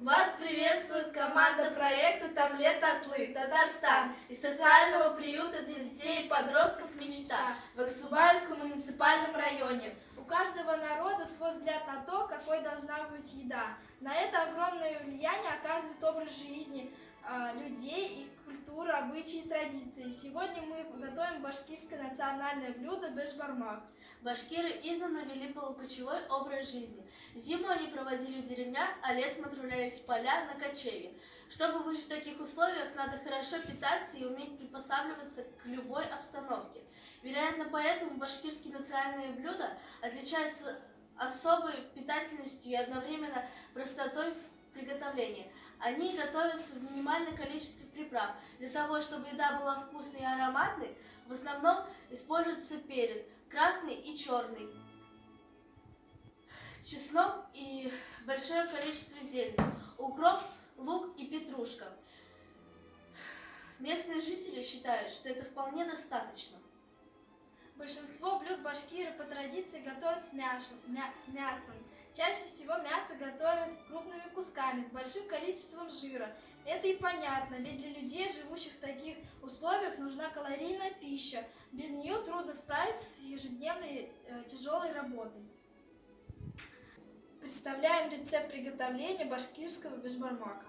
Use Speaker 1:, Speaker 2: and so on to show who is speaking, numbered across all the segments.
Speaker 1: Вас приветствует команда проекта «Тамлет Атлы», Татарстан, из социального приюта для детей и подростков «Мечта» в Аксубаевском муниципальном районе. У каждого народа свой взгляд на то, какой должна быть еда. На это огромное влияние оказывает образ жизни людей, их культура, обычаи и традиции. Сегодня мы готовим башкирское национальное блюдо бешбармак.
Speaker 2: Башкиры издавна вели полукочевой образ жизни. Зиму они проводили в деревнях, а летом отправлялись в поля на кочевье. Чтобы выжить в таких условиях, надо хорошо питаться и уметь приспосабливаться к любой обстановке. Вероятно, поэтому башкирские национальные блюда отличаются особой питательностью и одновременно простотой в приготовлении. Они готовятся в минимальном количестве приправ. Для того, чтобы еда была вкусной и ароматной, в основном используется перец, красный и черный, чеснок и большое количество зелени, укроп, лук и петрушка. Местные жители считают, что это вполне достаточно.
Speaker 1: Большинство блюд башкиры по традиции готовят с мясом. Чаще всего мясо готовят крупными кусками, с большим количеством жира. Это и понятно, ведь для людей, живущих в таких условиях, нужна калорийная пища. Без нее трудно справиться с ежедневной тяжелой работой. Представляем рецепт приготовления башкирского бешбармака.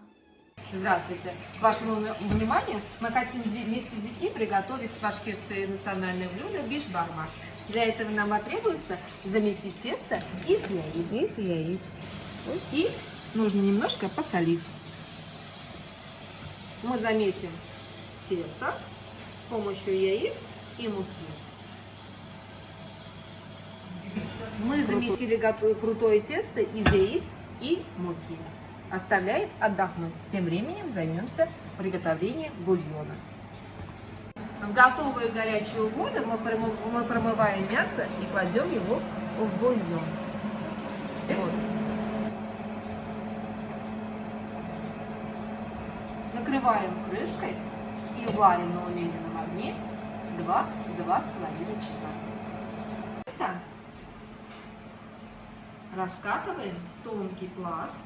Speaker 3: Здравствуйте! К вашему вниманию мы хотим вместе с детьми приготовить башкирское национальное блюдо бешбармак. Для этого нам потребуется замесить тесто из яиц. И нужно немножко посолить. Мы замесим тесто с помощью яиц и муки. Мы замесили крутое тесто из яиц и муки. Оставляем отдохнуть. Тем временем займемся приготовлением бульона. В готовую горячую воду мы промываем мясо и кладем его в бульон. Вот. Накрываем крышкой и варим на умеренном огне 2–2,5 часа. Раскатываем в тонкий пласт.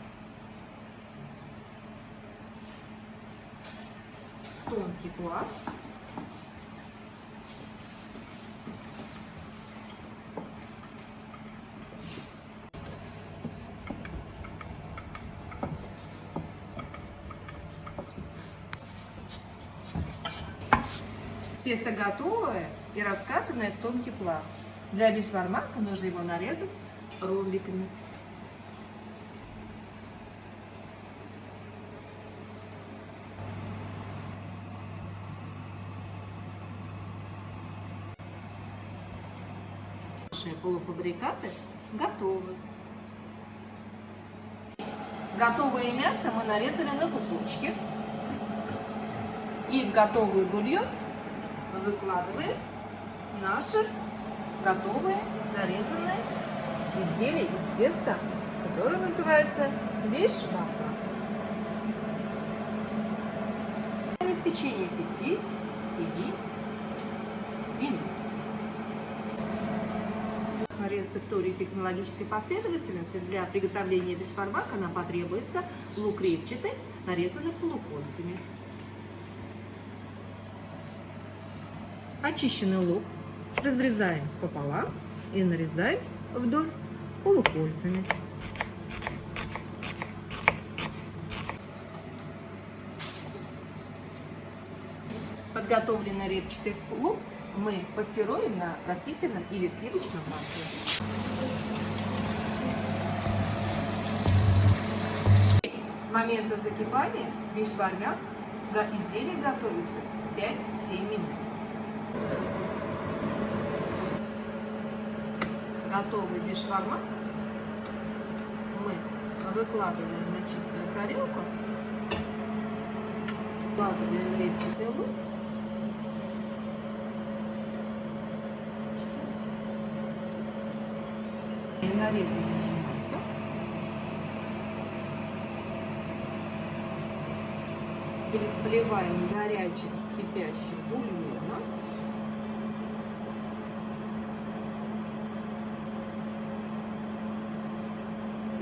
Speaker 3: Тесто готовое и раскатанное в тонкий пласт. Для бешбармака нужно его нарезать руликами. Наши полуфабрикаты готовы. Готовое мясо мы нарезали на кусочки. И в готовый бульон выкладываем наше готовое нарезанное изделие из теста, которое называется бешбармак. В течение 5–7 минут. На рецептуре технологической последовательности для приготовления бешбармака нам потребуется лук репчатый, нарезанный полукольцами. Очищенный лук разрезаем пополам и нарезаем вдоль полукольцами. Подготовленный репчатый лук мы пассеруем на растительном или сливочном масле. С момента закипания бешбармак изделие готовится 5–7 минут. Готовый бешбармак мы выкладываем на чистую тарелку, вкладываем репчатый лук, и нарезанное мясо, переливаем горячим кипящим бульоном.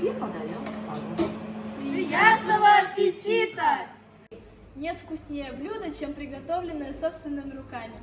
Speaker 3: И подаем к столу.
Speaker 1: Приятного аппетита!
Speaker 4: Нет вкуснее блюда, чем приготовленное собственными руками.